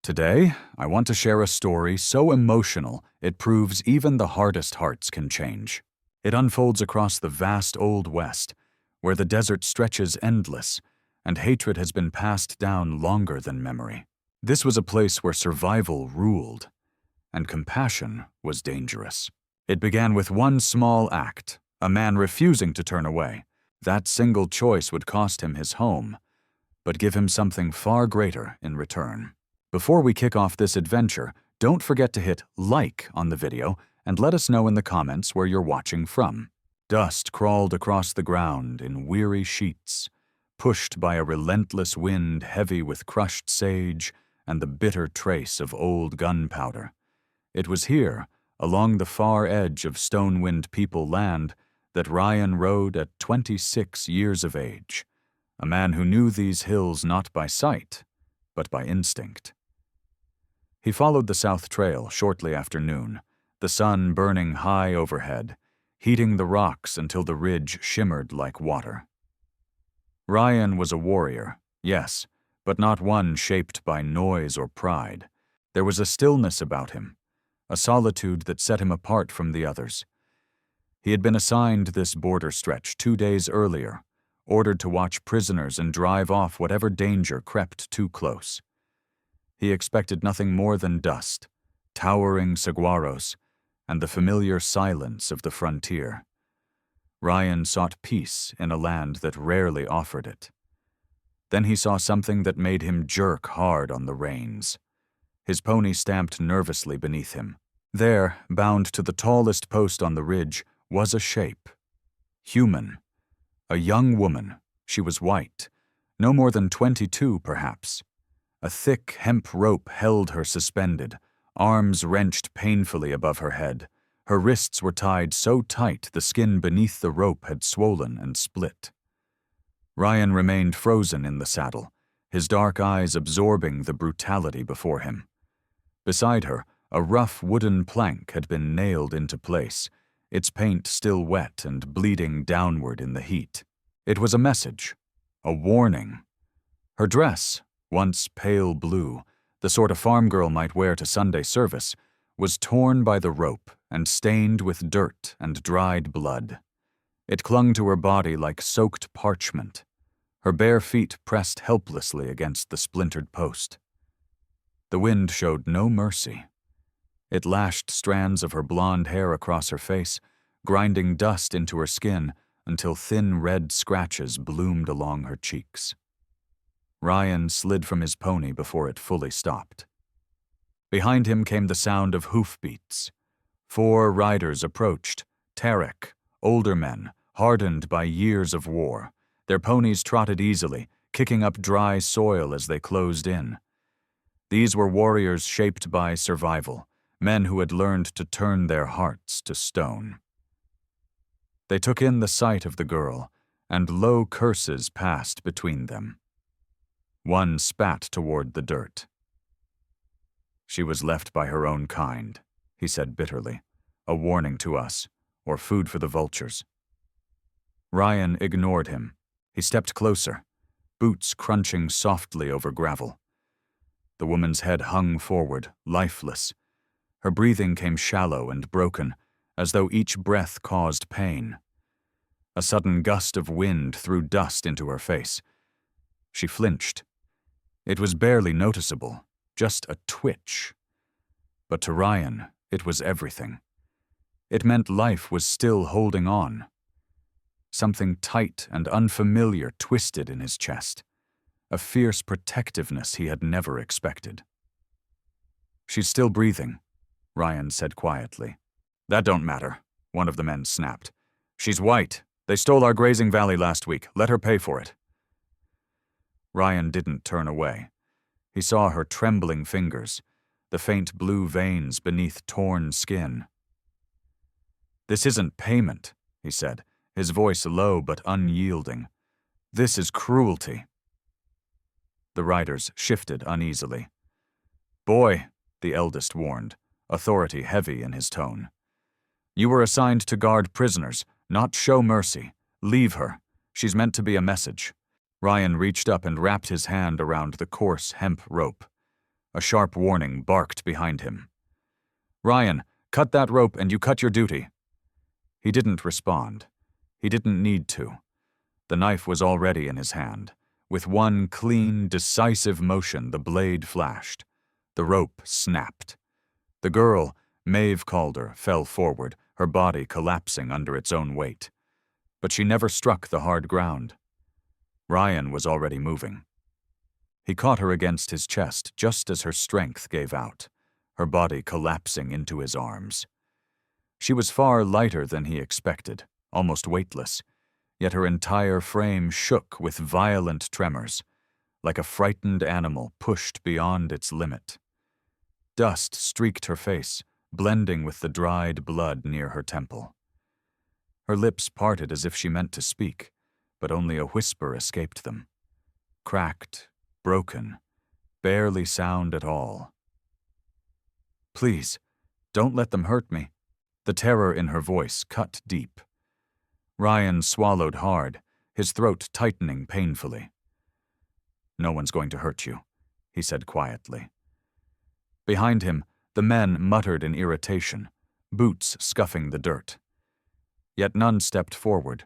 Today, I want to share a story so emotional it proves even the hardest hearts can change. It unfolds across the vast Old West, where the desert stretches endless, and hatred has been passed down longer than memory. This was a place where survival ruled, and compassion was dangerous. It began with one small act, a man refusing to turn away. That single choice would cost him his home, but give him something far greater in return. Before we kick off this adventure, don't forget to hit like on the video and let us know in the comments where you're watching from. Dust crawled across the ground in weary sheets, pushed by a relentless wind heavy with crushed sage and the bitter trace of old gunpowder. It was here, along the far edge of Stonewind People land, that Ryan rode at 26 years of age, a man who knew these hills not by sight, but by instinct. He followed the South Trail shortly after noon, the sun burning high overhead, heating the rocks until the ridge shimmered like water. Ryan was a warrior, yes, but not one shaped by noise or pride. There was a stillness about him, a solitude that set him apart from the others. He had been assigned this border stretch 2 days earlier, ordered to watch prisoners and drive off whatever danger crept too close. He expected nothing more than dust, towering saguaros, and the familiar silence of the frontier. Ryan sought peace in a land that rarely offered it. Then he saw something that made him jerk hard on the reins. His pony stamped nervously beneath him. There, bound to the tallest post on the ridge, was a shape. Human. A young woman. She was white. No more than 22, perhaps. A thick hemp rope held her suspended, arms wrenched painfully above her head. Her wrists were tied so tight the skin beneath the rope had swollen and split. Ryan remained frozen in the saddle, his dark eyes absorbing the brutality before him. Beside her, a rough wooden plank had been nailed into place, its paint still wet and bleeding downward in the heat. It was a message, a warning. Her dress, once pale blue, the sort a farm girl might wear to Sunday service, was torn by the rope and stained with dirt and dried blood. It clung to her body like soaked parchment, her bare feet pressed helplessly against the splintered post. The wind showed no mercy. It lashed strands of her blonde hair across her face, grinding dust into her skin until thin red scratches bloomed along her cheeks. Ryan slid from his pony before it fully stopped. Behind him came the sound of hoofbeats. 4 riders approached, Tarek, older men, hardened by years of war. Their ponies trotted easily, kicking up dry soil as they closed in. These were warriors shaped by survival, men who had learned to turn their hearts to stone. They took in the sight of the girl, and low curses passed between them. One spat toward the dirt. "She was left by her own kind," he said bitterly, "a warning to us, or food for the vultures." Ryan ignored him. He stepped closer, boots crunching softly over gravel. The woman's head hung forward, lifeless. Her breathing came shallow and broken, as though each breath caused pain. A sudden gust of wind threw dust into her face. She flinched. It was barely noticeable, just a twitch. But to Ryan, it was everything. It meant life was still holding on. Something tight and unfamiliar twisted in his chest, a fierce protectiveness he had never expected. "She's still breathing," Ryan said quietly. "That don't matter," one of the men snapped. "She's white. They stole our grazing valley last week. Let her pay for it." Ryan didn't turn away. He saw her trembling fingers, the faint blue veins beneath torn skin. "This isn't payment," he said, his voice low but unyielding. "This is cruelty." The riders shifted uneasily. "Boy," the eldest warned, authority heavy in his tone. "You were assigned to guard prisoners, not show mercy. Leave her. She's meant to be a message." Ryan reached up and wrapped his hand around the coarse hemp rope. A sharp warning barked behind him. "Ryan, cut that rope and you cut your duty." He didn't respond. He didn't need to. The knife was already in his hand. With one clean, decisive motion, the blade flashed. The rope snapped. The girl, Maeve Calder, fell forward, her body collapsing under its own weight. But she never struck the hard ground. Ryan was already moving. He caught her against his chest just as her strength gave out, her body collapsing into his arms. She was far lighter than he expected, almost weightless, yet her entire frame shook with violent tremors, like a frightened animal pushed beyond its limit. Dust streaked her face, blending with the dried blood near her temple. Her lips parted as if she meant to speak, but only a whisper escaped them. Cracked, broken, barely sound at all. "Please, don't let them hurt me." The terror in her voice cut deep. Ryan swallowed hard, his throat tightening painfully. "No one's going to hurt you," he said quietly. Behind him, the men muttered in irritation, boots scuffing the dirt. Yet none stepped forward.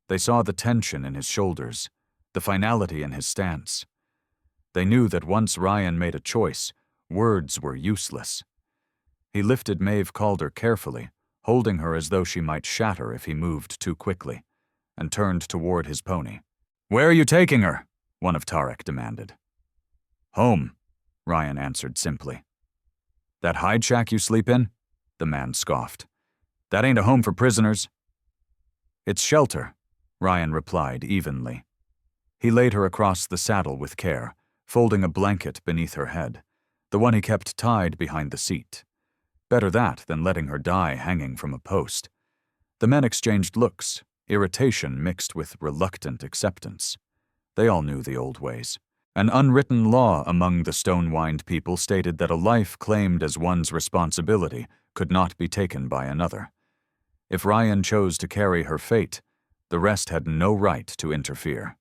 They saw the tension in his shoulders, the finality in his stance. They knew that once Ryan made a choice, words were useless. He lifted Maeve Calder carefully, holding her as though she might shatter if he moved too quickly, and turned toward his pony. "Where are you taking her?" one of Tarek demanded. "Home," Ryan answered simply. "That hide shack you sleep in?" the man scoffed. "That ain't a home for prisoners." "It's shelter," Ryan replied evenly. He laid her across the saddle with care, folding a blanket beneath her head, the one he kept tied behind the seat. Better that than letting her die hanging from a post. The men exchanged looks, irritation mixed with reluctant acceptance. They all knew the old ways. An unwritten law among the Stonewind people stated that a life claimed as one's responsibility could not be taken by another. If Ryan chose to carry her fate, the rest had no right to interfere.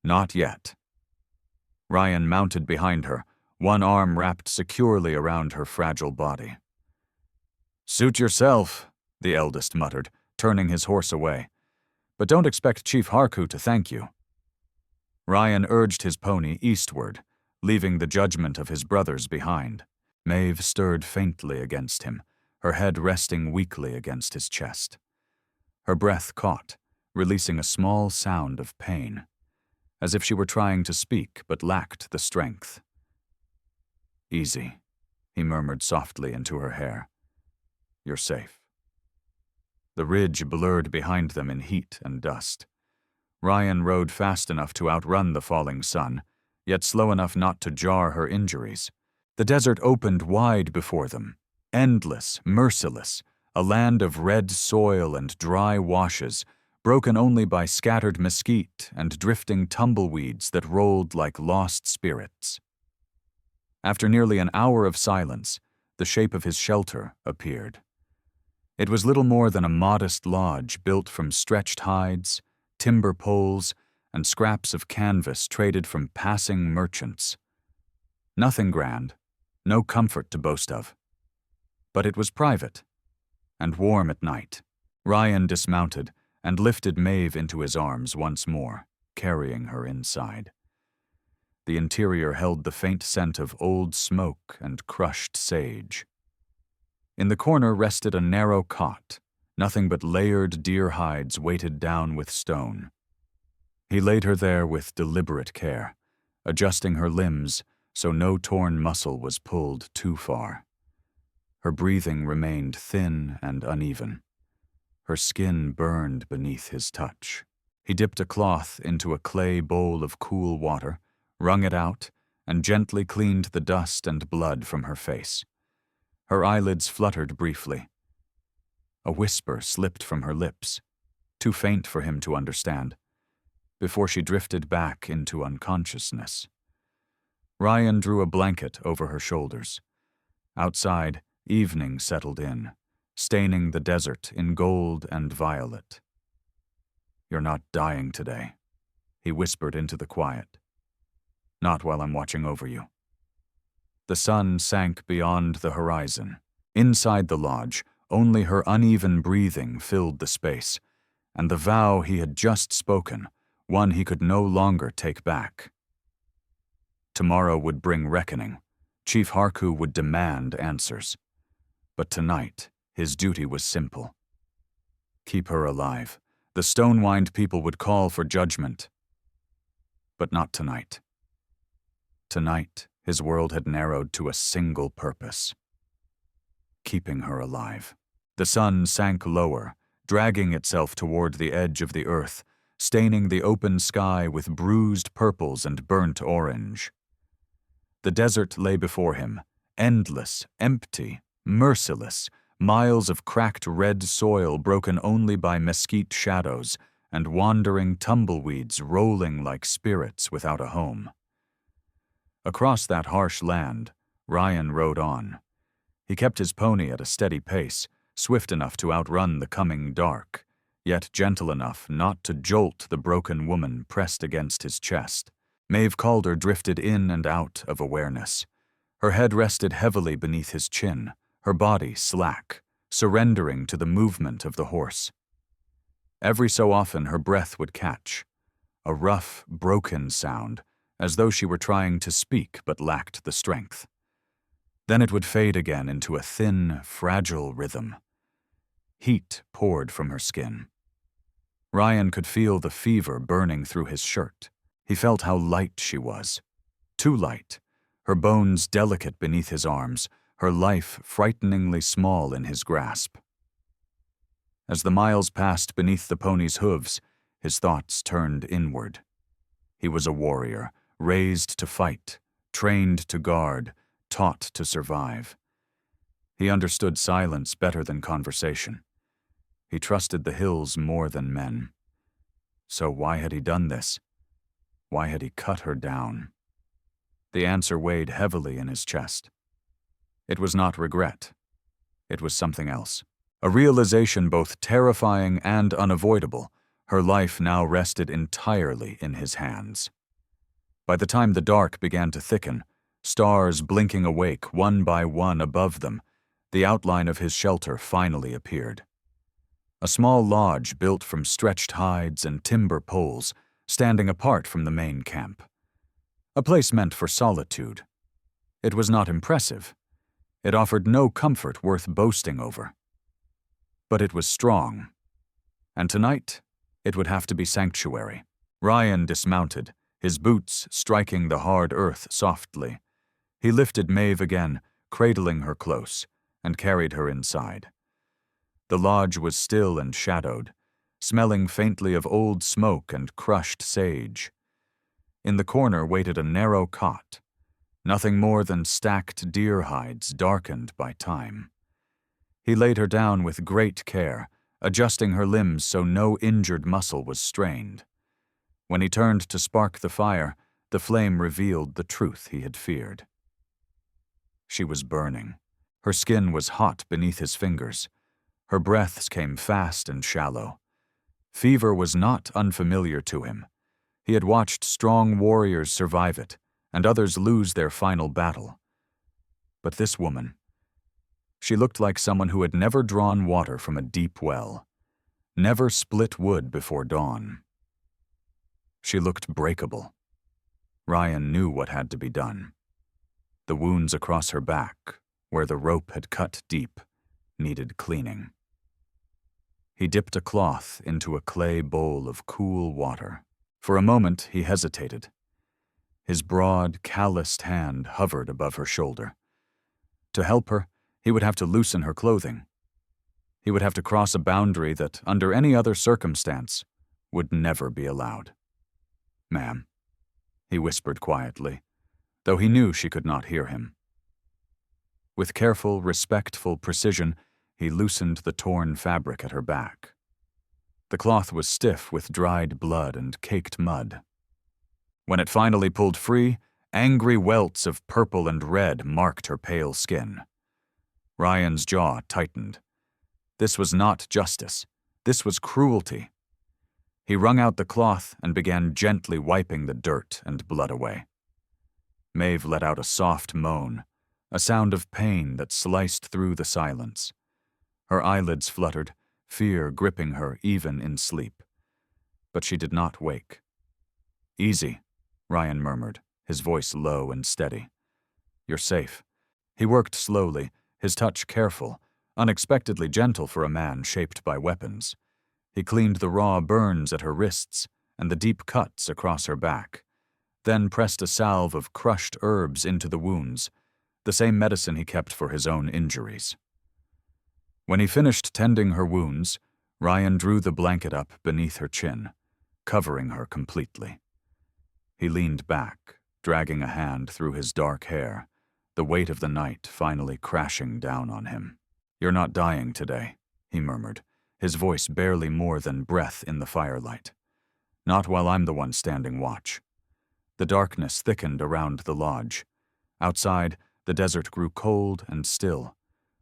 Not yet. Ryan mounted behind her, one arm wrapped securely around her fragile body. "Suit yourself," the eldest muttered, turning his horse away. "But don't expect Chief Harku to thank you." Ryan urged his pony eastward, leaving the judgment of his brothers behind. Maeve stirred faintly against him, her head resting weakly against his chest. Her breath caught, releasing a small sound of pain, as if she were trying to speak but lacked the strength. "Easy," he murmured softly into her hair. "You're safe." The ridge blurred behind them in heat and dust. Ryan rode fast enough to outrun the falling sun, yet slow enough not to jar her injuries. The desert opened wide before them, endless, merciless, a land of red soil and dry washes, broken only by scattered mesquite and drifting tumbleweeds that rolled like lost spirits. After nearly an hour of silence, the shape of his shelter appeared. It was little more than a modest lodge built from stretched hides, timber poles, and scraps of canvas traded from passing merchants. Nothing grand, no comfort to boast of. But it was private, and warm at night. Ryan dismounted and lifted Maeve into his arms once more, carrying her inside. The interior held the faint scent of old smoke and crushed sage. In the corner rested a narrow cot, nothing but layered deer hides weighted down with stone. He laid her there with deliberate care, adjusting her limbs so no torn muscle was pulled too far. Her breathing remained thin and uneven. Her skin burned beneath his touch. He dipped a cloth into a clay bowl of cool water, wrung it out, and gently cleaned the dust and blood from her face. Her eyelids fluttered briefly. A whisper slipped from her lips, too faint for him to understand, before she drifted back into unconsciousness. Ryan drew a blanket over her shoulders. Outside, evening settled in, staining the desert in gold and violet. "You're not dying today," he whispered into the quiet. "Not while I'm watching over you." The sun sank beyond the horizon. Inside the lodge, only her uneven breathing filled the space, and the vow he had just spoken, one he could no longer take back. Tomorrow would bring reckoning. Chief Harku would demand answers. But tonight, his duty was simple. Keep her alive. The Stonewind people would call for judgment. But not tonight. Tonight, his world had narrowed to a single purpose: keeping her alive. The sun sank lower, dragging itself toward the edge of the earth, staining the open sky with bruised purples and burnt orange. The desert lay before him, endless, empty, merciless, miles of cracked red soil broken only by mesquite shadows and wandering tumbleweeds rolling like spirits without a home. Across that harsh land, Ryan rode on. He kept his pony at a steady pace, swift enough to outrun the coming dark, yet gentle enough not to jolt the broken woman pressed against his chest. Maeve Calder drifted in and out of awareness. Her head rested heavily beneath his chin, her body slack, surrendering to the movement of the horse. Every so often her breath would catch, a rough, broken sound, as though she were trying to speak but lacked the strength. Then it would fade again into a thin, fragile rhythm. Heat poured from her skin. Ryan could feel the fever burning through his shirt. He felt how light she was. Too light, her bones delicate beneath his arms, her life frighteningly small in his grasp. As the miles passed beneath the pony's hooves, his thoughts turned inward. He was a warrior, raised to fight, trained to guard, taught to survive. He understood silence better than conversation. He trusted the hills more than men. So why had he done this? Why had he cut her down? The answer weighed heavily in his chest. It was not regret. It was something else. A realization both terrifying and unavoidable. Her life now rested entirely in his hands. By the time the dark began to thicken, stars blinking awake one by one above them, the outline of his shelter finally appeared. A small lodge built from stretched hides and timber poles, standing apart from the main camp. A place meant for solitude. It was not impressive. It offered no comfort worth boasting over. But it was strong. And tonight, it would have to be sanctuary. Ryan dismounted, his boots striking the hard earth softly. He lifted Maeve again, cradling her close, and carried her inside. The lodge was still and shadowed, smelling faintly of old smoke and crushed sage. In the corner waited a narrow cot, nothing more than stacked deer hides darkened by time. He laid her down with great care, adjusting her limbs so no injured muscle was strained. When he turned to spark the fire, the flame revealed the truth he had feared. She was burning. Her skin was hot beneath his fingers. Her breaths came fast and shallow. Fever was not unfamiliar to him. He had watched strong warriors survive it, and others lose their final battle. But this woman, she looked like someone who had never drawn water from a deep well, never split wood before dawn. She looked breakable. Ryan knew what had to be done. The wounds across her back, where the rope had cut deep, needed cleaning. He dipped a cloth into a clay bowl of cool water. For a moment, he hesitated. His broad, calloused hand hovered above her shoulder. To help her, he would have to loosen her clothing. He would have to cross a boundary that, under any other circumstance, would never be allowed. "Ma'am," he whispered quietly, though he knew she could not hear him. With careful, respectful precision, he loosened the torn fabric at her back. The cloth was stiff with dried blood and caked mud. When it finally pulled free, angry welts of purple and red marked her pale skin. Ryan's jaw tightened. This was not justice. This was cruelty. He wrung out the cloth and began gently wiping the dirt and blood away. Maeve let out a soft moan, a sound of pain that sliced through the silence. Her eyelids fluttered, fear gripping her even in sleep. But she did not wake. "Easy," Ryan murmured, his voice low and steady. "You're safe." He worked slowly, his touch careful, unexpectedly gentle for a man shaped by weapons. He cleaned the raw burns at her wrists and the deep cuts across her back, then pressed a salve of crushed herbs into the wounds, the same medicine he kept for his own injuries. When he finished tending her wounds, Ryan drew the blanket up beneath her chin, covering her completely. He leaned back, dragging a hand through his dark hair, the weight of the night finally crashing down on him. "You're not dying today," he murmured, his voice barely more than breath in the firelight. "Not while I'm the one standing watch." The darkness thickened around the lodge. Outside, the desert grew cold and still,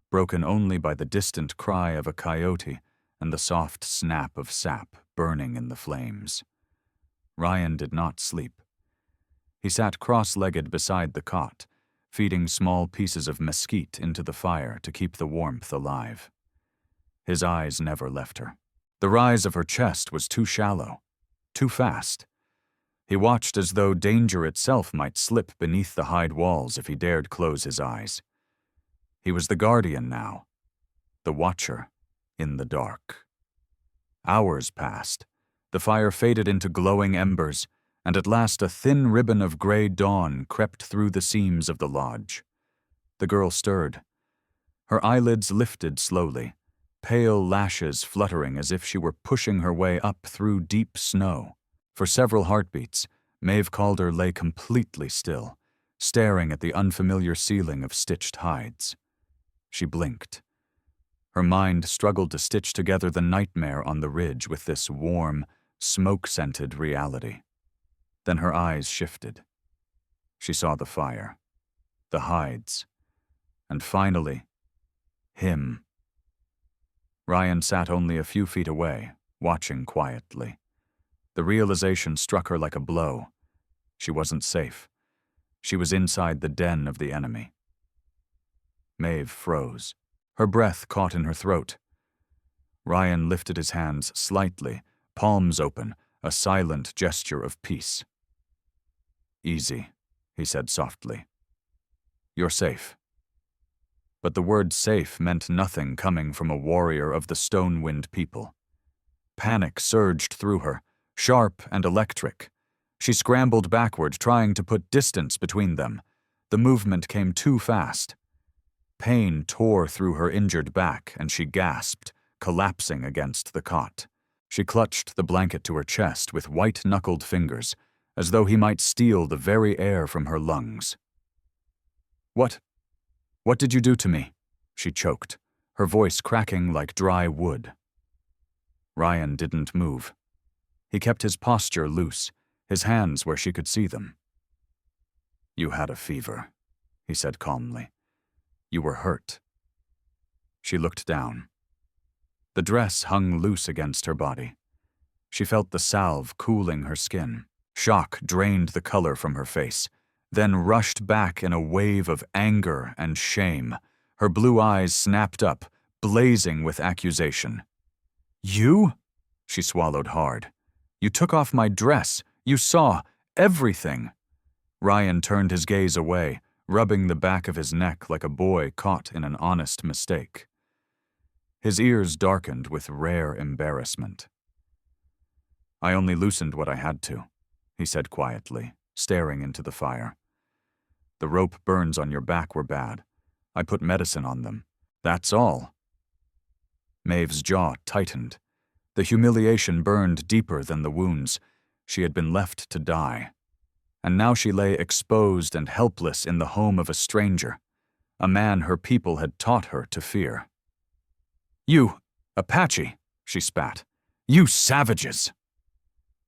broken only by the distant cry of a coyote and the soft snap of sap burning in the flames. Ryan did not sleep. He sat cross-legged beside the cot, feeding small pieces of mesquite into the fire to keep the warmth alive. His eyes never left her. The rise of her chest was too shallow, too fast. He watched as though danger itself might slip beneath the hide walls if he dared close his eyes. He was the guardian now, the watcher in the dark. Hours passed. The fire faded into glowing embers, and at last a thin ribbon of gray dawn crept through the seams of the lodge. The girl stirred. Her eyelids lifted slowly, pale lashes fluttering as if she were pushing her way up through deep snow. For several heartbeats, Maeve Calder lay completely still, staring at the unfamiliar ceiling of stitched hides. She blinked. Her mind struggled to stitch together the nightmare on the ridge with this warm, smoke-scented reality. Then her eyes shifted. She saw the fire, the hides, and finally, him. Ryan sat only a few feet away, watching quietly. The realization struck her like a blow. She wasn't safe. She was inside the den of the enemy. Maeve froze. Her breath caught in her throat. Ryan lifted his hands slightly, palms open, a silent gesture of peace. "Easy," he said softly. "You're safe." But the word safe meant nothing coming from a warrior of the Stonewind people. Panic surged through her, sharp and electric. She scrambled backward, trying to put distance between them. The movement came too fast. Pain tore through her injured back, and she gasped, collapsing against the cot. She clutched the blanket to her chest with white-knuckled fingers, as though he might steal the very air from her lungs. What did you do to me?" she choked, her voice cracking like dry wood. Ryan didn't move. He kept his posture loose, his hands where she could see them. "You had a fever," he said calmly. "You were hurt." She looked down. The dress hung loose against her body. She felt the salve cooling her skin. Shock drained the color from her face, then rushed back in a wave of anger and shame. Her blue eyes snapped up, blazing with accusation. "You?" She swallowed hard. "You took off my dress. You saw everything." Ryan turned his gaze away, rubbing the back of his neck like a boy caught in an honest mistake. His ears darkened with rare embarrassment. "I only loosened what I had to," he said quietly, staring into the fire. "The rope burns on your back were bad. I put medicine on them. That's all." Maeve's jaw tightened. The humiliation burned deeper than the wounds. She had been left to die. And now she lay exposed and helpless in the home of a stranger, a man her people had taught her to fear. "You, Apache," she spat. "You savages!"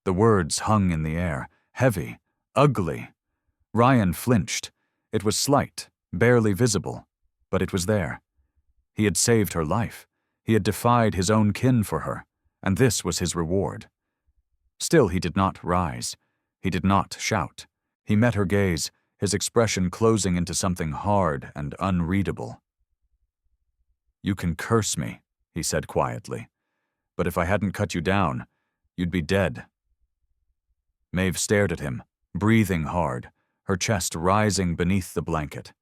The words hung in the air, heavy, ugly. Ryan flinched. It was slight, barely visible, but it was there. He had saved her life. He had defied his own kin for her, and this was his reward. Still he did not rise. He did not shout. He met her gaze, his expression closing into something hard and unreadable. "You can curse me," he said quietly, "but if I hadn't cut you down, you'd be dead." Maeve stared at him, breathing hard, her chest rising beneath the blanket.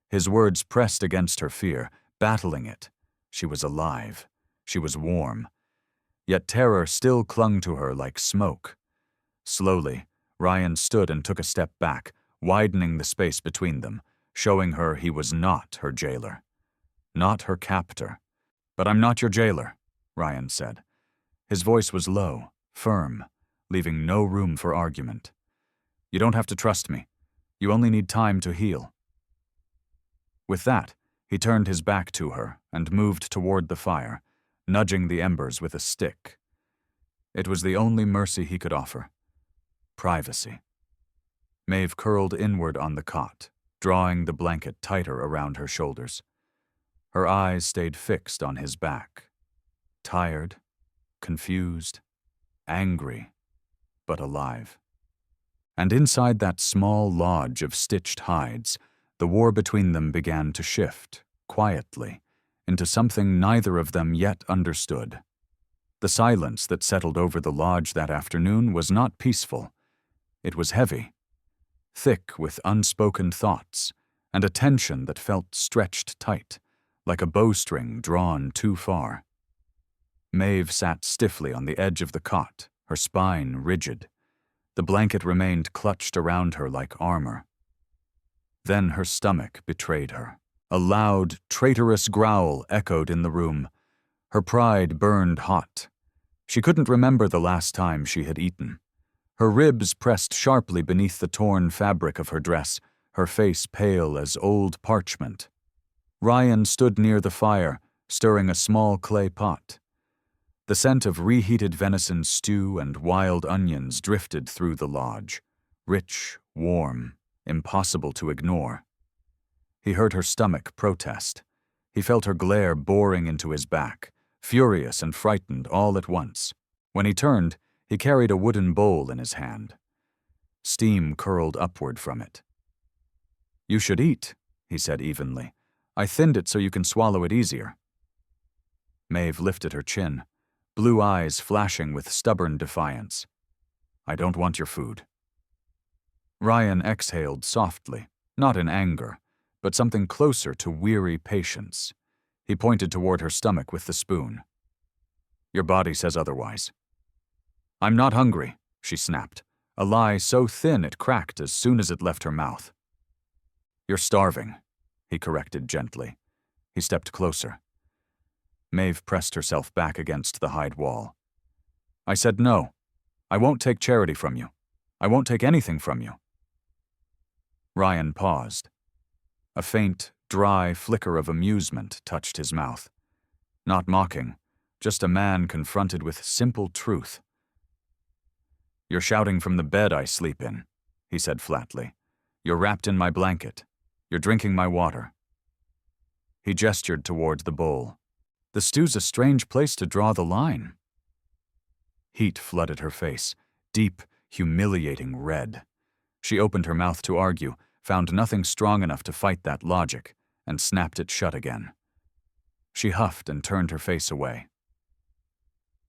His words pressed against her fear, battling it. She was alive. She was warm. Yet terror still clung to her like smoke. Slowly, Ryan stood and took a step back, widening the space between them, showing her he was not her jailer. Not her captor. "But I'm not your jailer," Ryan said. His voice was low, firm, leaving no room for argument. "You don't have to trust me. You only need time to heal." With that, he turned his back to her and moved toward the fire, nudging the embers with a stick. It was the only mercy he could offer. Privacy. Maeve curled inward on the cot, drawing the blanket tighter around her shoulders. Her eyes stayed fixed on his back. Tired, confused, angry, but alive. And inside that small lodge of stitched hides, the war between them began to shift, quietly, into something neither of them yet understood. The silence that settled over the lodge that afternoon was not peaceful. It was heavy, thick with unspoken thoughts, and a tension that felt stretched tight, like a bowstring drawn too far. Maeve sat stiffly on the edge of the cot, her spine rigid. The blanket remained clutched around her like armor. Then her stomach betrayed her. A loud, traitorous growl echoed in the room. Her pride burned hot. She couldn't remember the last time she had eaten. Her ribs pressed sharply beneath the torn fabric of her dress, her face pale as old parchment. Ryan stood near the fire, stirring a small clay pot. The scent of reheated venison stew and wild onions drifted through the lodge, rich, warm, impossible to ignore. He heard her stomach protest. He felt her glare boring into his back, furious and frightened all at once. When he turned, he carried a wooden bowl in his hand. Steam curled upward from it. "You should eat," he said evenly. "I thinned it so you can swallow it easier." Maeve lifted her chin, blue eyes flashing with stubborn defiance. "I don't want your food." Ryan exhaled softly, not in anger, but something closer to weary patience. He pointed toward her stomach with the spoon. "Your body says otherwise." "I'm not hungry," she snapped, a lie so thin it cracked as soon as it left her mouth. "You're starving," he corrected gently. He stepped closer. Maeve pressed herself back against the hide wall. "I said no. I won't take charity from you. I won't take anything from you." Ryan paused. A faint, dry flicker of amusement touched his mouth. Not mocking, just a man confronted with simple truth. "You're shouting from the bed I sleep in," he said flatly. "You're wrapped in my blanket. You're drinking my water." He gestured toward the bowl. "The stew's a strange place to draw the line." Heat flooded her face, deep, humiliating red. She opened her mouth to argue, found nothing strong enough to fight that logic, and snapped it shut again. She huffed and turned her face away.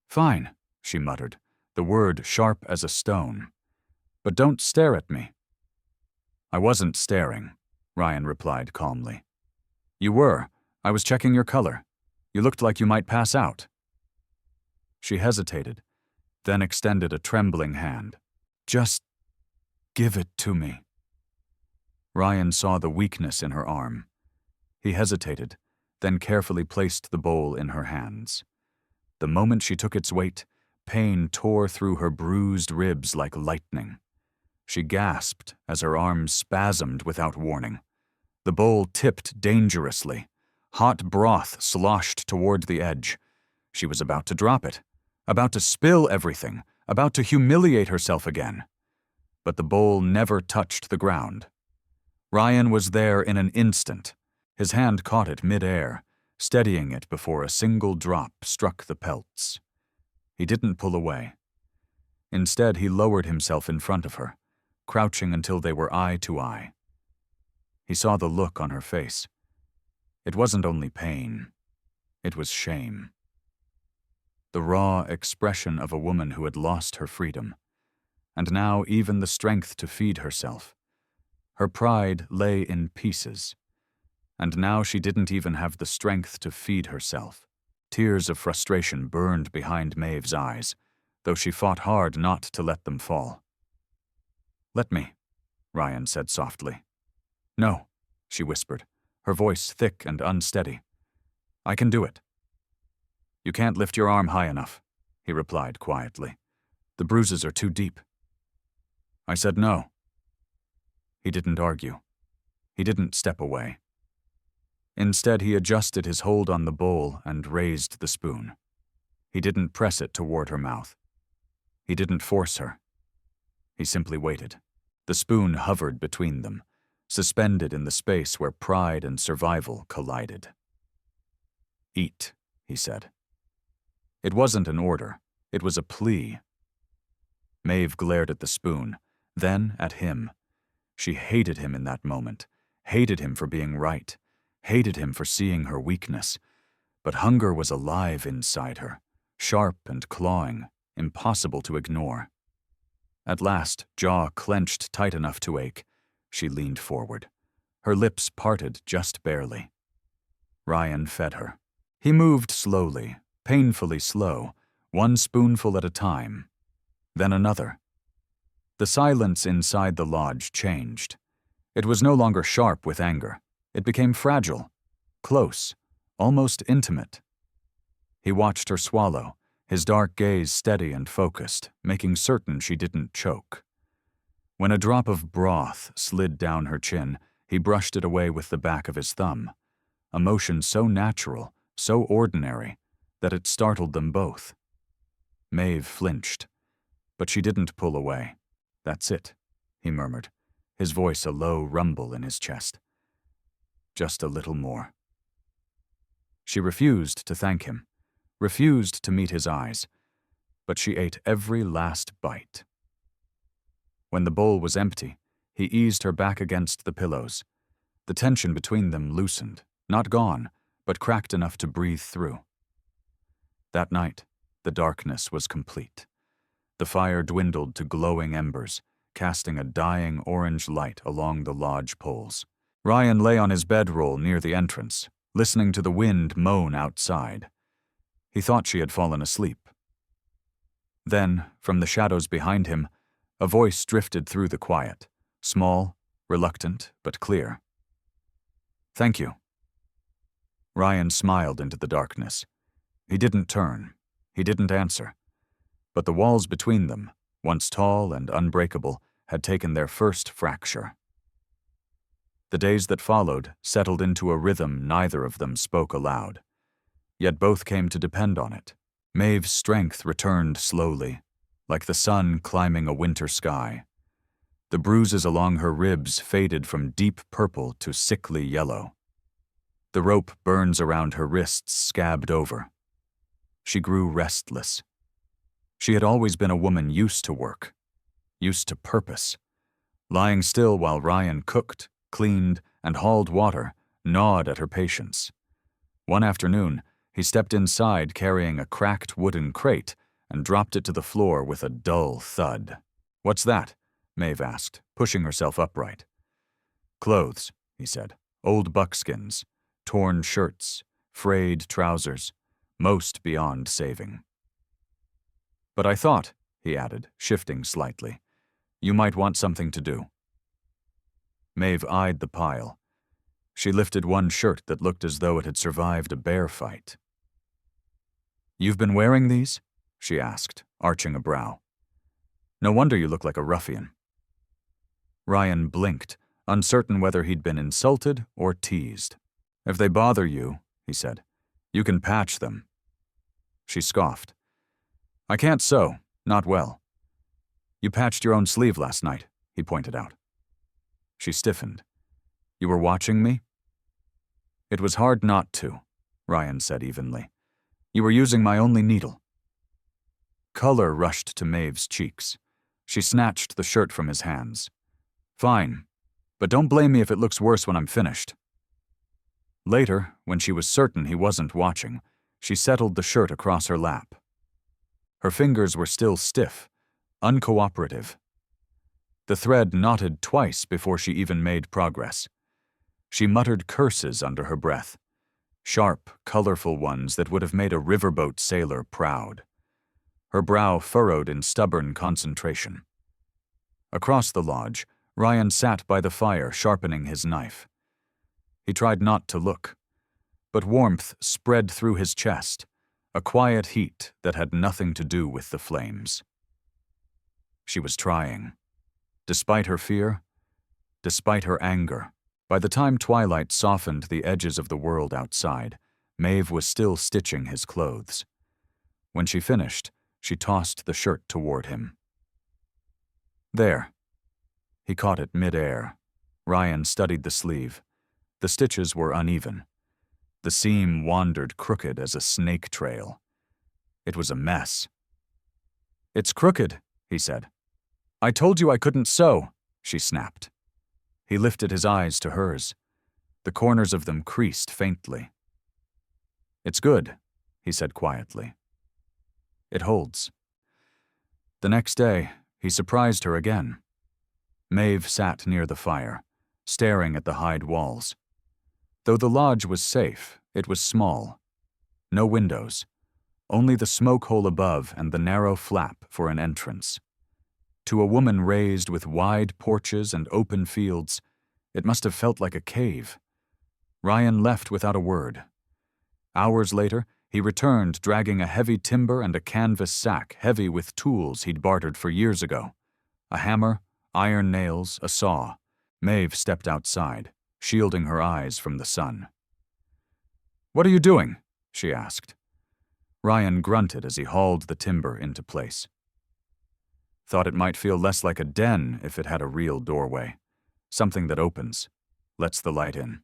"Fine," she muttered, the word sharp as a stone. "But don't stare at me." "I wasn't staring," Ryan replied calmly. "You were. I was checking your color. You looked like you might pass out." She hesitated, then extended a trembling hand. "Just give it to me." Ryan saw the weakness in her arm. He hesitated, then carefully placed the bowl in her hands. The moment she took its weight, pain tore through her bruised ribs like lightning. She gasped as her arms spasmed without warning. The bowl tipped dangerously. Hot broth sloshed toward the edge. She was about to drop it, about to spill everything, about to humiliate herself again. But the bowl never touched the ground. Ryan was there in an instant. His hand caught it mid-air, steadying it before a single drop struck the pelts. He didn't pull away. Instead, he lowered himself in front of her, crouching until they were eye to eye. He saw the look on her face. It wasn't only pain. It was shame. The raw expression of a woman who had lost her freedom, and now even the strength to feed herself. Her pride lay in pieces, and now she didn't even have the strength to feed herself. Tears of frustration burned behind Maeve's eyes, though she fought hard not to let them fall. "Let me," Ryan said softly. "No," she whispered, her voice thick and unsteady. "I can do it." "You can't lift your arm high enough," he replied quietly. "The bruises are too deep." I said no. He didn't argue. He didn't step away. Instead, he adjusted his hold on the bowl and raised the spoon. He didn't press it toward her mouth. He didn't force her. He simply waited. The spoon hovered between them, suspended in the space where pride and survival collided. "Eat," he said. It wasn't an order. It was a plea. Maeve glared at the spoon, then at him. She hated him in that moment, hated him for being right, hated him for seeing her weakness. But hunger was alive inside her, sharp and clawing, impossible to ignore. At last, jaw clenched tight enough to ache, she leaned forward. Her lips parted just barely. Ryan fed her. He moved slowly, painfully slow, one spoonful at a time, then another. The silence inside the lodge changed. It was no longer sharp with anger. It became fragile, close, almost intimate. He watched her swallow, his dark gaze steady and focused, making certain she didn't choke. When a drop of broth slid down her chin, he brushed it away with the back of his thumb, a motion so natural, so ordinary, that it startled them both. Maeve flinched, but she didn't pull away. "That's it," he murmured, his voice a low rumble in his chest. "Just a little more." She refused to thank him, refused to meet his eyes, but she ate every last bite. When the bowl was empty, he eased her back against the pillows. The tension between them loosened, not gone, but cracked enough to breathe through. That night, the darkness was complete. The fire dwindled to glowing embers, casting a dying orange light along the lodge poles. Ryan lay on his bedroll near the entrance, listening to the wind moan outside. He thought she had fallen asleep. Then, from the shadows behind him, a voice drifted through the quiet, small, reluctant, but clear. "Thank you." Ryan smiled into the darkness. He didn't turn. He didn't answer. But the walls between them, once tall and unbreakable, had taken their first fracture. The days that followed settled into a rhythm neither of them spoke aloud. Yet both came to depend on it. Maeve's strength returned slowly, like the sun climbing a winter sky. The bruises along her ribs faded from deep purple to sickly yellow. The rope burns around her wrists scabbed over. She grew restless. She had always been a woman used to work, used to purpose. Lying still while Ryan cooked, cleaned, and hauled water gnawed at her patience. One afternoon, he stepped inside carrying a cracked wooden crate and dropped it to the floor with a dull thud. "What's that?" Maeve asked, pushing herself upright. "Clothes," he said. "Old buckskins, torn shirts, frayed trousers, most beyond saving." "But I thought," he added, shifting slightly, "you might want something to do." Maeve eyed the pile. She lifted one shirt that looked as though it had survived a bear fight. "You've been wearing these?" she asked, arching a brow. "No wonder you look like a ruffian." Ryan blinked, uncertain whether he'd been insulted or teased. "If they bother you," he said, "you can patch them." She scoffed. "I can't sew, not well." "You patched your own sleeve last night," he pointed out. She stiffened. "You were watching me?" "It was hard not to," Ryan said evenly. "You were using my only needle." Color rushed to Maeve's cheeks. She snatched the shirt from his hands. "Fine. But don't blame me if it looks worse when I'm finished. Later, when she was certain he wasn't watching, she settled the shirt across her lap. Her fingers were still stiff, uncooperative. The thread knotted twice before she even made progress. She muttered curses under her breath, sharp, colorful ones that would have made a riverboat sailor proud. Her brow furrowed in stubborn concentration. Across the lodge, Ryan sat by the fire sharpening his knife. He tried not to look, but warmth spread through his chest, a quiet heat that had nothing to do with the flames. She was trying. Despite her fear, despite her anger, by the time twilight softened the edges of the world outside, Maeve was still stitching his clothes. When she finished, she tossed the shirt toward him. There. He caught it mid-air. Ryan studied the sleeve. The stitches were uneven. The seam wandered crooked as a snake trail. It was a mess. "It's crooked," he said. "I told you I couldn't sew," she snapped. He lifted his eyes to hers. The corners of them creased faintly. "It's good," he said quietly. "It holds." The next day, he surprised her again. Maeve sat near the fire, staring at the hide walls. Though the lodge was safe, it was small. No windows, only the smoke hole above and the narrow flap for an entrance. To a woman raised with wide porches and open fields, it must have felt like a cave. Ryan left without a word. Hours later, he returned dragging a heavy timber and a canvas sack heavy with tools he'd bartered for years ago. A hammer, iron nails, a saw. Maeve stepped outside, shielding her eyes from the sun. "What are you doing?" she asked. Ryan grunted as he hauled the timber into place. "Thought it might feel less like a den if it had a real doorway. Something that opens, lets the light in."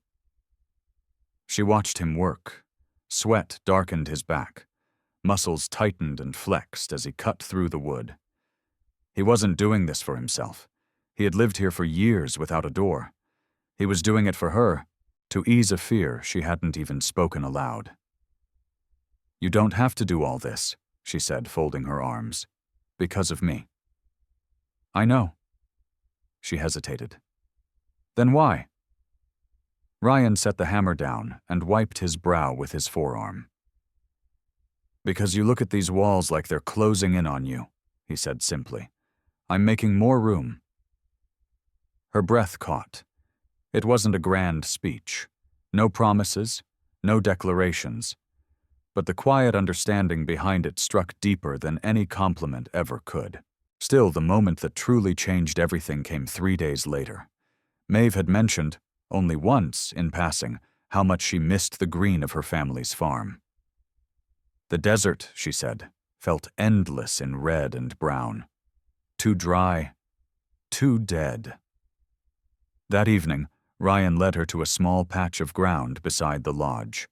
She watched him work. Sweat darkened his back. Muscles tightened and flexed as he cut through the wood. He wasn't doing this for himself. He had lived here for years without a door. He was doing it for her, to ease a fear she hadn't even spoken aloud. "You don't have to do all this," she said, folding her arms. "Because of me." "I know." She hesitated. "Then why?" Ryan set the hammer down and wiped his brow with his forearm. "Because you look at these walls like they're closing in on you," he said simply. "I'm making more room." Her breath caught. It wasn't a grand speech. No promises, no declarations. But the quiet understanding behind it struck deeper than any compliment ever could. Still, the moment that truly changed everything came 3 days later. Maeve had mentioned, only once in passing, how much she missed the green of her family's farm. The desert, she said, felt endless in red and brown. Too dry, too dead. That evening, Ryan led her to a small patch of ground beside the lodge.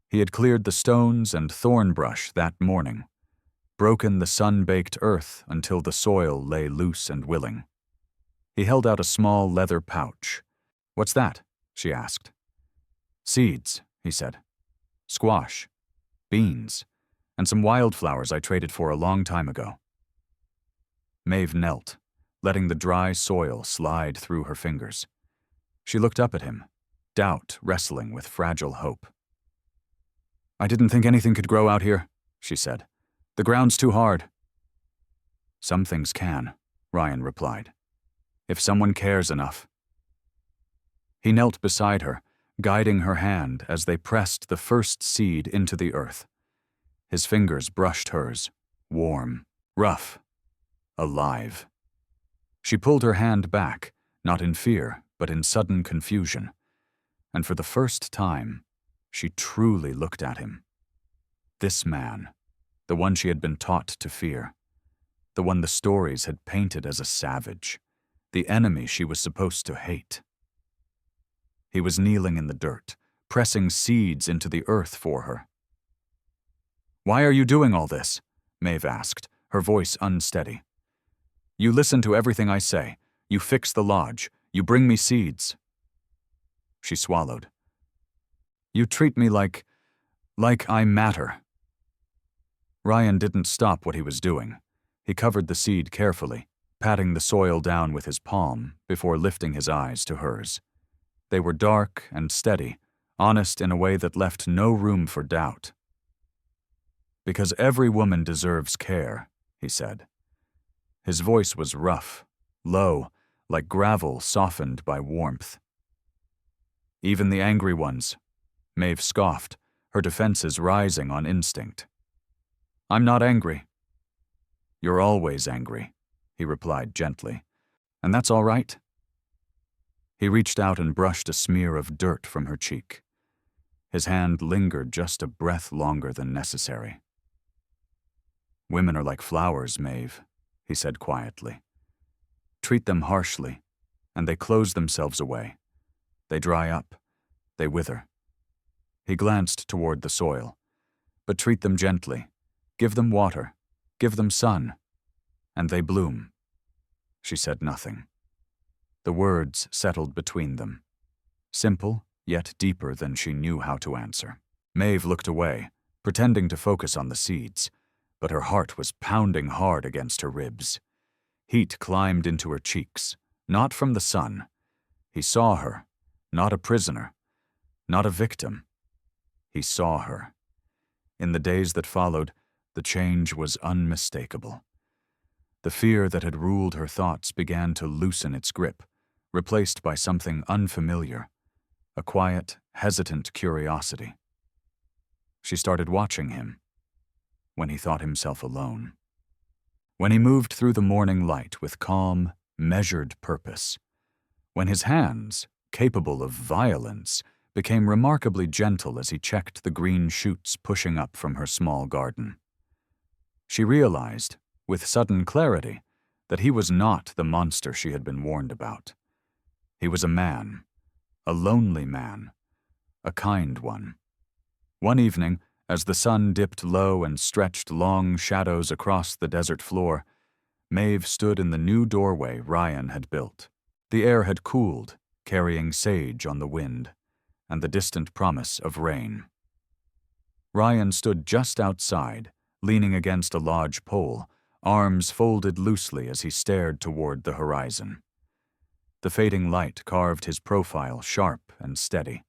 He had cleared the stones and thorn brush that morning, broken the sun-baked earth until the soil lay loose and willing. He held out a small leather pouch. "What's that?" she asked. "Seeds," he said. "Squash, beans, and some wildflowers I traded for a long time ago." Maeve knelt, letting the dry soil slide through her fingers. She looked up at him, doubt wrestling with fragile hope. "I didn't think anything could grow out here," she said. "The ground's too hard." "Some things can," Ryan replied. "If someone cares enough." He knelt beside her, guiding her hand as they pressed the first seed into the earth. His fingers brushed hers, warm, rough, alive. She pulled her hand back, not in fear, but in sudden confusion. And for the first time, she truly looked at him. This man, the one she had been taught to fear, the one the stories had painted as a savage, the enemy she was supposed to hate. He was kneeling in the dirt, pressing seeds into the earth for her. "Why are you doing all this?" Maeve asked, her voice unsteady. "You listen to everything I say. You fix the lodge. You bring me seeds." She swallowed. "You treat me like I matter." Ryan didn't stop what he was doing. He covered the seed carefully, patting the soil down with his palm before lifting his eyes to hers. They were dark and steady, honest in a way that left no room for doubt. "Because every woman deserves care," he said. His voice was rough, low, like gravel softened by warmth. "Even the angry ones," Maeve scoffed, her defenses rising on instinct. "I'm not angry." "You're always angry," he replied gently. "And that's all right." He reached out and brushed a smear of dirt from her cheek. His hand lingered just a breath longer than necessary. "Women are like flowers, Maeve," he said quietly. "Treat them harshly, and they close themselves away. They dry up. They wither." He glanced toward the soil. "But treat them gently. Give them water. Give them sun. And they bloom." She said nothing. The words settled between them. Simple, yet deeper than she knew how to answer. Maeve looked away, pretending to focus on the seeds, but her heart was pounding hard against her ribs. Heat climbed into her cheeks, not from the sun. He saw her, not a prisoner, not a victim. He saw her. In the days that followed, the change was unmistakable. The fear that had ruled her thoughts began to loosen its grip, replaced by something unfamiliar, a quiet, hesitant curiosity. She started watching him when he thought himself alone. When he moved through the morning light with calm, measured purpose. When his hands, capable of violence, became remarkably gentle as he checked the green shoots pushing up from her small garden. She realized, with sudden clarity, that he was not the monster she had been warned about. He was a man, a lonely man, a kind one. One evening, as the sun dipped low and stretched long shadows across the desert floor, Maeve stood in the new doorway Ryan had built. The air had cooled, carrying sage on the wind, and the distant promise of rain. Ryan stood just outside, leaning against a lodge pole, arms folded loosely as he stared toward the horizon. The fading light carved his profile sharp and steady.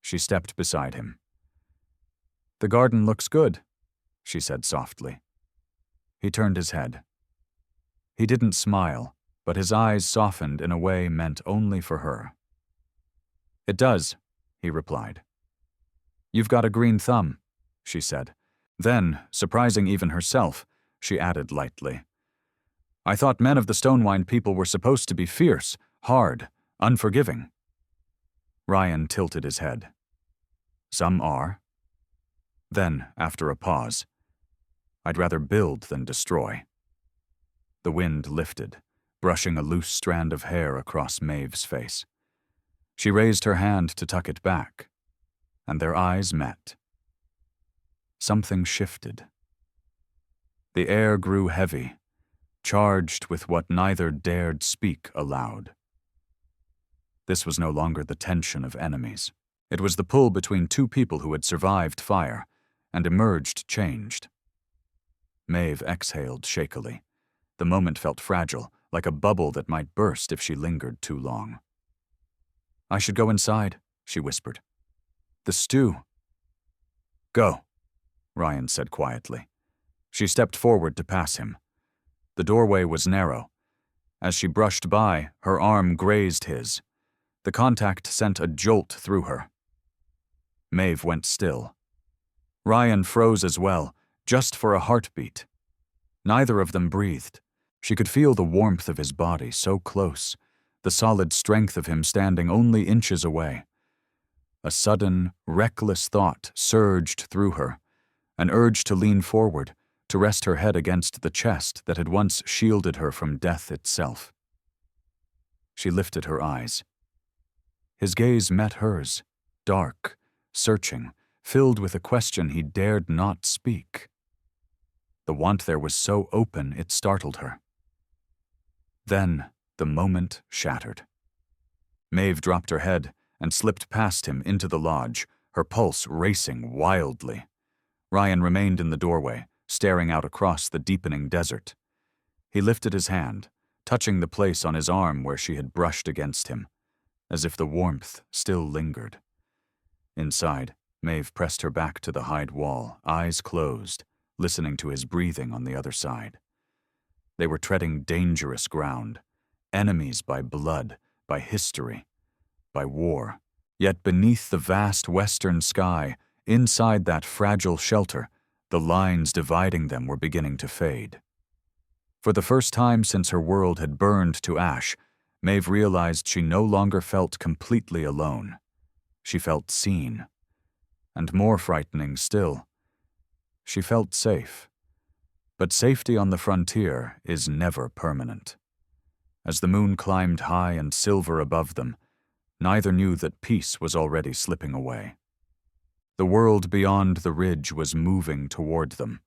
She stepped beside him. "The garden looks good," she said softly. He turned his head. He didn't smile, but his eyes softened in a way meant only for her. "It does," he replied. "You've got a green thumb," she said. Then, surprising even herself, she added lightly, "I thought men of the Stonewind people were supposed to be fierce, hard, unforgiving." Ryan tilted his head. "Some are." Then, after a pause, "I'd rather build than destroy." The wind lifted, brushing a loose strand of hair across Maeve's face. She raised her hand to tuck it back, and their eyes met. Something shifted. The air grew heavy, charged with what neither dared speak aloud. This was no longer the tension of enemies. It was the pull between two people who had survived fire and emerged changed. Maeve exhaled shakily. The moment felt fragile, like a bubble that might burst if she lingered too long. "I should go inside," she whispered. "The stew." "Go," Ryan said quietly. She stepped forward to pass him. The doorway was narrow. As she brushed by, her arm grazed his. The contact sent a jolt through her. Maeve went still. Ryan froze as well, just for a heartbeat. Neither of them breathed. She could feel the warmth of his body so close, the solid strength of him standing only inches away. A sudden, reckless thought surged through her, an urge to lean forward, to rest her head against the chest that had once shielded her from death itself. She lifted her eyes. His gaze met hers, dark, searching, filled with a question he dared not speak. The want there was so open it startled her. Then the moment shattered. Maeve dropped her head and slipped past him into the lodge, her pulse racing wildly. Ryan remained in the doorway, staring out across the deepening desert. He lifted his hand, touching the place on his arm where she had brushed against him, as if the warmth still lingered. Inside, Maeve pressed her back to the hide wall, eyes closed, listening to his breathing on the other side. They were treading dangerous ground, enemies by blood, by history, by war. Yet beneath the vast western sky, inside that fragile shelter, the lines dividing them were beginning to fade. For the first time since her world had burned to ash, Maeve realized she no longer felt completely alone. She felt seen. And more frightening still, she felt safe. But safety on the frontier is never permanent. As the moon climbed high and silver above them, neither knew that peace was already slipping away. The world beyond the ridge was moving toward them,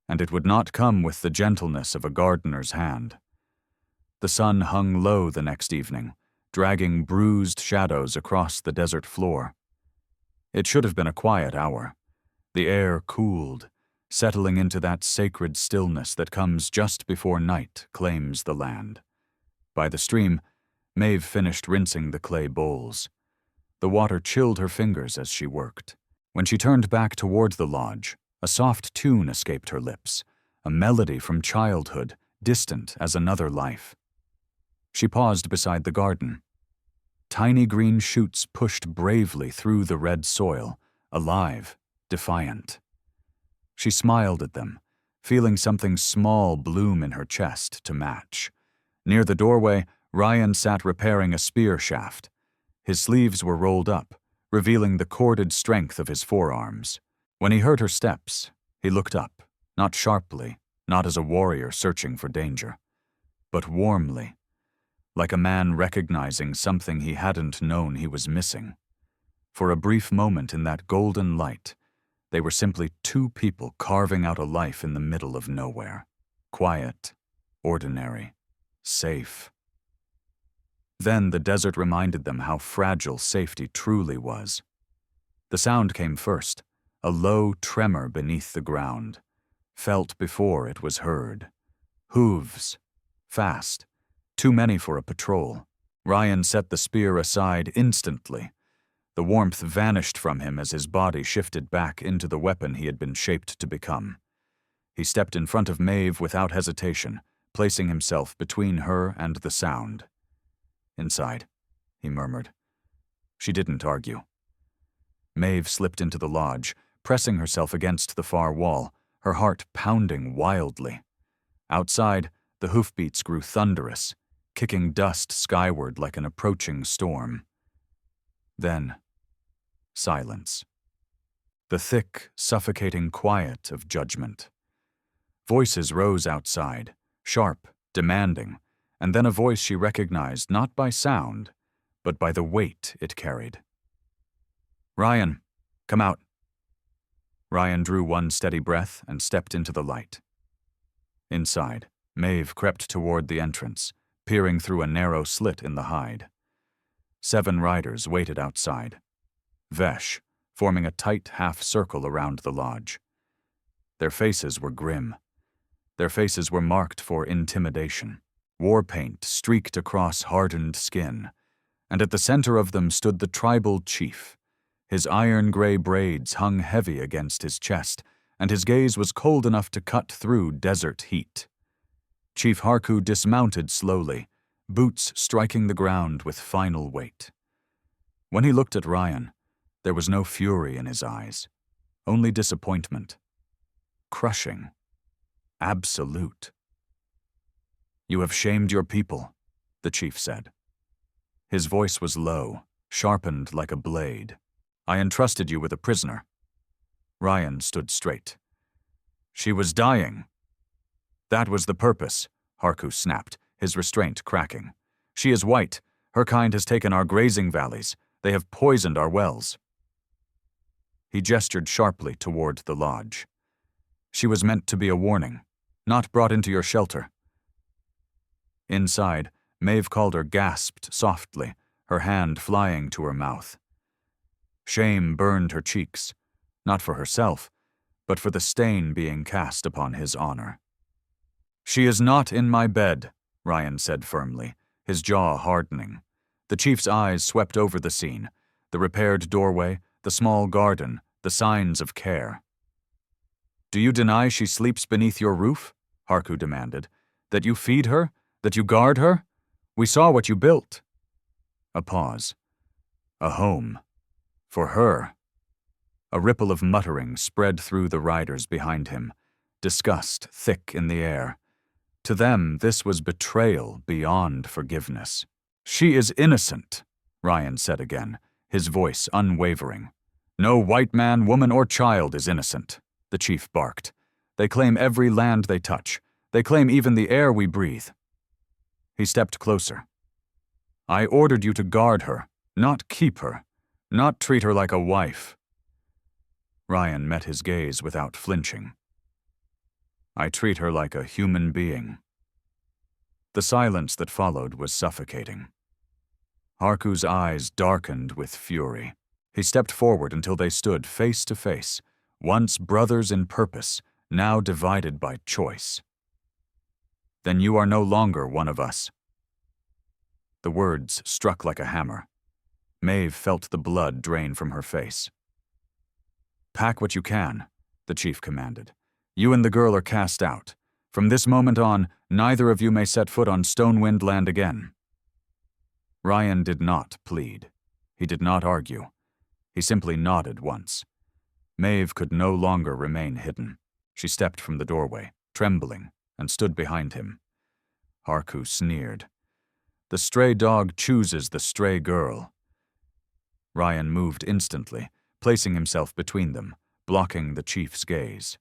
and it would not come with the gentleness of a gardener's hand. The sun hung low the next evening, dragging bruised shadows across the desert floor. It should have been a quiet hour. The air cooled, settling into that sacred stillness that comes just before night claims the land. By the stream, Maeve finished rinsing the clay bowls. The water chilled her fingers as she worked. When she turned back toward the lodge, a soft tune escaped her lips, a melody from childhood, distant as another life. She paused beside the garden. Tiny green shoots pushed bravely through the red soil, alive, defiant. She smiled at them, feeling something small bloom in her chest to match. Near the doorway, Ryan sat repairing a spear shaft. His sleeves were rolled up, revealing the corded strength of his forearms. When he heard her steps, he looked up, not sharply, not as a warrior searching for danger, but warmly, like a man recognizing something he hadn't known he was missing. For a brief moment in that golden light, they were simply two people carving out a life in the middle of nowhere. Quiet, ordinary, safe. Then the desert reminded them how fragile safety truly was. The sound came first, a low tremor beneath the ground, felt before it was heard. Hooves, fast, too many for a patrol. Ryan set the spear aside instantly. The warmth vanished from him as his body shifted back into the weapon he had been shaped to become. He stepped in front of Maeve without hesitation, placing himself between her and the sound. "Inside," he murmured. She didn't argue. Maeve slipped into the lodge, pressing herself against the far wall, her heart pounding wildly. Outside, the hoofbeats grew thunderous, kicking dust skyward like an approaching storm. Then, silence. The thick, suffocating quiet of judgment. Voices rose outside, sharp, demanding, and then a voice she recognized not by sound, but by the weight it carried. "Ryan, come out." Ryan drew one steady breath and stepped into the light. Inside, Maeve crept toward the entrance, peering through a narrow slit in the hide. 7 riders waited outside, Vesh, forming a tight half-circle around the lodge. Their faces were grim. Their faces were marked for intimidation. War paint streaked across hardened skin, and at the center of them stood the tribal chief. His iron-gray braids hung heavy against his chest, and his gaze was cold enough to cut through desert heat. Chief Harku dismounted slowly, boots striking the ground with final weight. When he looked at Ryan, there was no fury in his eyes, only disappointment. Crushing. Absolute. "You have shamed your people," the chief said. His voice was low, sharpened like a blade. "I entrusted you with a prisoner." Ryan stood straight. "She was dying." "That was the purpose," Harku snapped, his restraint cracking. "She is white. Her kind has taken our grazing valleys. They have poisoned our wells." He gestured sharply toward the lodge. "She was meant to be a warning, not brought into your shelter." Inside, Maeve Calder gasped softly, her hand flying to her mouth. Shame burned her cheeks, not for herself, but for the stain being cast upon his honor. "She is not in my bed," Ryan said firmly, his jaw hardening. The chief's eyes swept over the scene, the repaired doorway, the small garden, the signs of care. "Do you deny she sleeps beneath your roof?" Harku demanded. "That you feed her? That you guard her? We saw what you built." A pause. A home. For her. A ripple of muttering spread through the riders behind him, disgust thick in the air. To them, this was betrayal beyond forgiveness. "She is innocent," Ryan said again, his voice unwavering. "No white man, woman, or child is innocent," the chief barked. "They claim every land they touch. They claim even the air we breathe." He stepped closer. "I ordered you to guard her, not keep her, not treat her like a wife." Ryan met his gaze without flinching. "I treat her like a human being." The silence that followed was suffocating. Harku's eyes darkened with fury. He stepped forward until they stood face to face, once brothers in purpose, now divided by choice. "Then you are no longer one of us." The words struck like a hammer. Maeve felt the blood drain from her face. "Pack what you can," the chief commanded. "You and the girl are cast out. From this moment on, neither of you may set foot on Stonewind land again." Ryan did not plead. He did not argue. He simply nodded once. Maeve could no longer remain hidden. She stepped from the doorway, trembling, and stood behind him. Harku sneered. "The stray dog chooses the stray girl." Ryan moved instantly, placing himself between them, blocking the chief's gaze.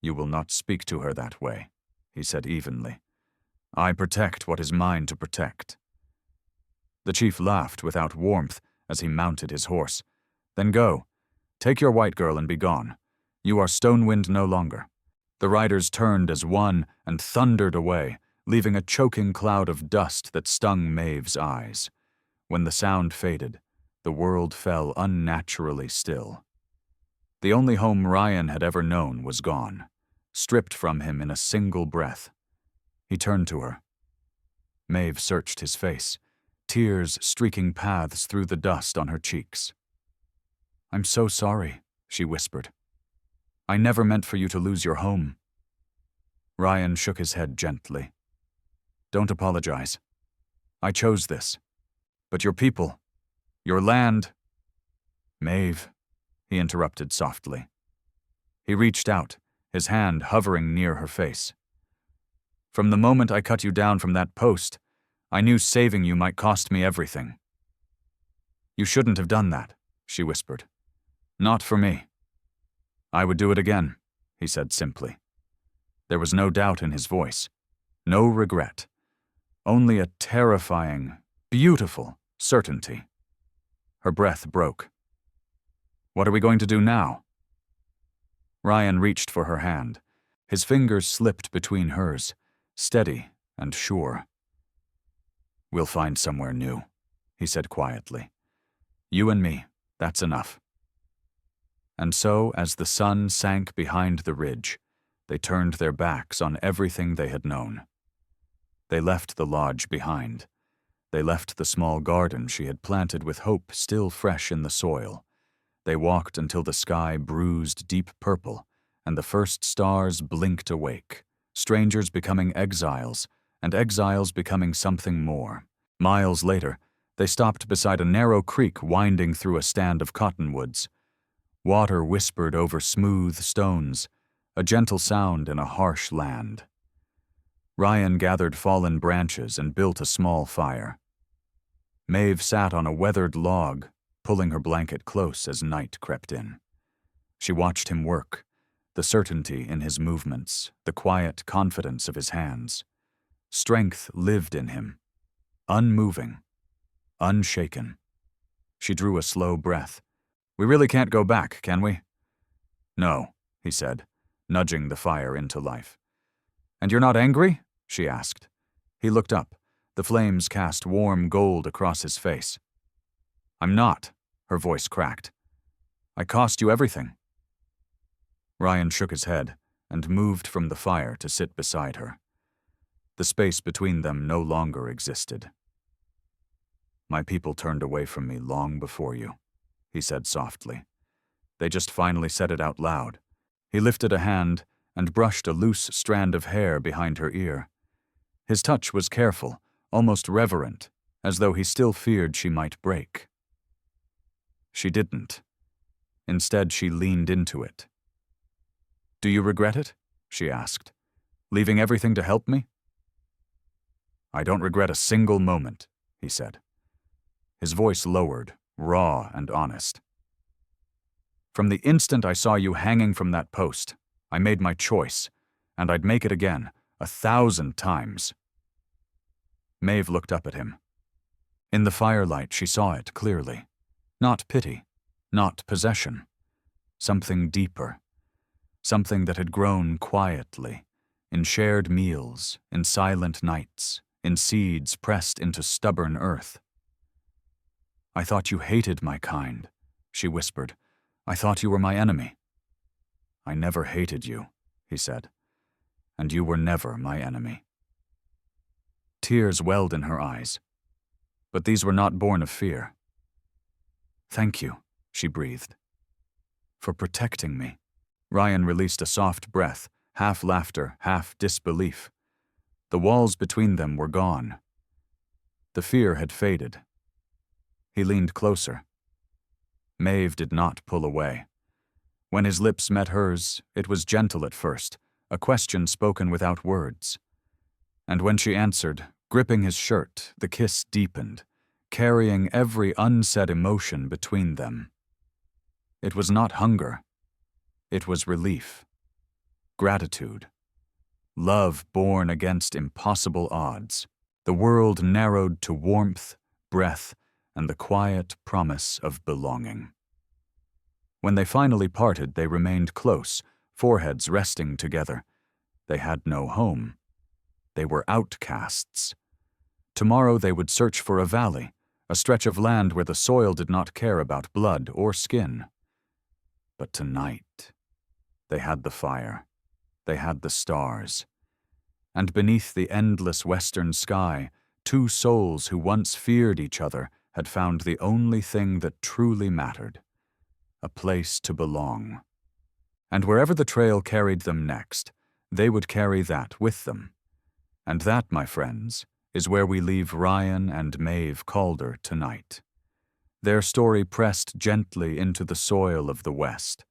"You will not speak to her that way," he said evenly. "I protect what is mine to protect." The chief laughed without warmth as he mounted his horse. "Then go. Take your white girl and be gone. You are Stonewind no longer." The riders turned as one and thundered away, leaving a choking cloud of dust that stung Maeve's eyes. When the sound faded, the world fell unnaturally still. The only home Ryan had ever known was gone, stripped from him in a single breath. He turned to her. Maeve searched his face, tears streaking paths through the dust on her cheeks. "I'm so sorry," she whispered. "I never meant for you to lose your home." Ryan shook his head gently. "Don't apologize. I chose this. But your people, your land—" "Maeve," he interrupted softly. He reached out, his hand hovering near her face. "From the moment I cut you down from that post, I knew saving you might cost me everything." "You shouldn't have done that," she whispered. "Not for me." "I would do it again," he said simply. There was no doubt in his voice, no regret, only a terrifying, beautiful certainty. Her breath broke. "What are we going to do now?" Ryan reached for her hand. His fingers slipped between hers, steady and sure. "We'll find somewhere new," he said quietly. "You and me, that's enough." And so, as the sun sank behind the ridge, they turned their backs on everything they had known. They left the lodge behind. They left the small garden she had planted with hope still fresh in the soil. They walked until the sky bruised deep purple and the first stars blinked awake, strangers becoming exiles, and exiles becoming something more. Miles later, they stopped beside a narrow creek winding through a stand of cottonwoods. Water whispered over smooth stones, a gentle sound in a harsh land. Ryan gathered fallen branches and built a small fire. Maeve sat on a weathered log, pulling her blanket close as night crept in. She watched him work, the certainty in his movements, the quiet confidence of his hands. Strength lived in him, unmoving, unshaken. She drew a slow breath. "We really can't go back, can we?" "No," he said, nudging the fire into life. "And you're not angry?" she asked. He looked up, The flames cast warm gold across his face. "I'm not," her voice cracked. "I cost you everything." Ryan shook his head and moved from the fire to sit beside her. The space between them no longer existed. "My people turned away from me long before you," he said softly. "They just finally said it out loud." He lifted a hand and brushed a loose strand of hair behind her ear. His touch was careful, almost reverent, as though he still feared she might break. She didn't. Instead, she leaned into it. "Do you regret it?" she asked. "Leaving everything to help me?" "I don't regret a single moment," he said. His voice lowered, raw and honest. "From the instant I saw you hanging from that post, I made my choice, and I'd make it again, 1,000 times." Maeve looked up at him. In the firelight, she saw it clearly. Not pity, not possession. Something deeper. Something that had grown quietly, in shared meals, in silent nights, in seeds pressed into stubborn earth. "I thought you hated my kind," she whispered. "I thought you were my enemy." "I never hated you," he said. "And you were never my enemy." Tears welled in her eyes, but these were not born of fear. "Thank you," she breathed. "For protecting me." Ryan released a soft breath, half laughter, half disbelief. The walls between them were gone. The fear had faded. He leaned closer. Maeve did not pull away. When his lips met hers, it was gentle at first, a question spoken without words. And when she answered, gripping his shirt, the kiss deepened, carrying every unsaid emotion between them. It was not hunger. It was relief. Gratitude. Love born against impossible odds. The world narrowed to warmth, breath, and the quiet promise of belonging. When they finally parted, they remained close, foreheads resting together. They had no home. They were outcasts. Tomorrow they would search for a valley, a stretch of land where the soil did not care about blood or skin. But tonight, they had the fire. They had the stars. And beneath the endless western sky, two souls who once feared each other had found the only thing that truly mattered, a place to belong. And wherever the trail carried them next, they would carry that with them. And that, my friends, is where we leave Ryan and Maeve Calder tonight. Their story pressed gently into the soil of the West,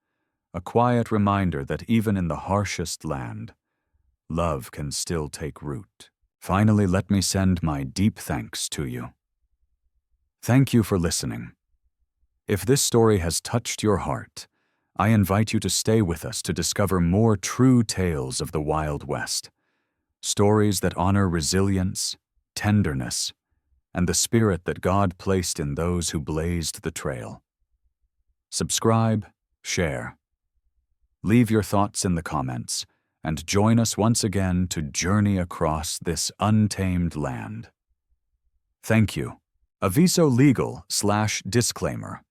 a quiet reminder that even in the harshest land, love can still take root. Finally, let me send my deep thanks to you. Thank you for listening. If this story has touched your heart, I invite you to stay with us to discover more true tales of the Wild West. Stories that honor resilience, tenderness, and the spirit that God placed in those who blazed the trail. Subscribe, share. Leave your thoughts in the comments, and join us once again to journey across this untamed land. Thank you. Aviso Legal/Disclaimer.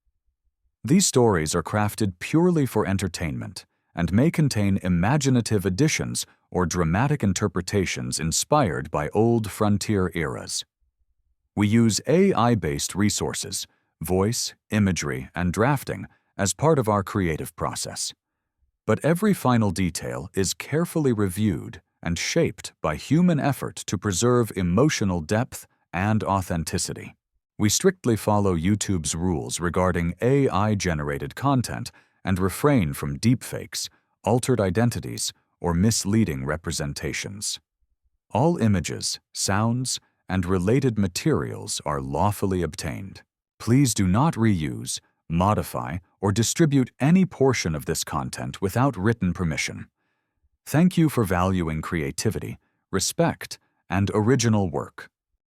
These stories are crafted purely for entertainment and may contain imaginative additions or dramatic interpretations inspired by old frontier eras. We use AI-based resources, voice, imagery, and drafting as part of our creative process. But every final detail is carefully reviewed and shaped by human effort to preserve emotional depth and authenticity. We strictly follow YouTube's rules regarding AI-generated content and refrain from deepfakes, altered identities, or misleading representations. All images, sounds, and related materials are lawfully obtained. Please do not reuse, modify, or distribute any portion of this content without written permission. Thank you for valuing creativity, respect, and original work.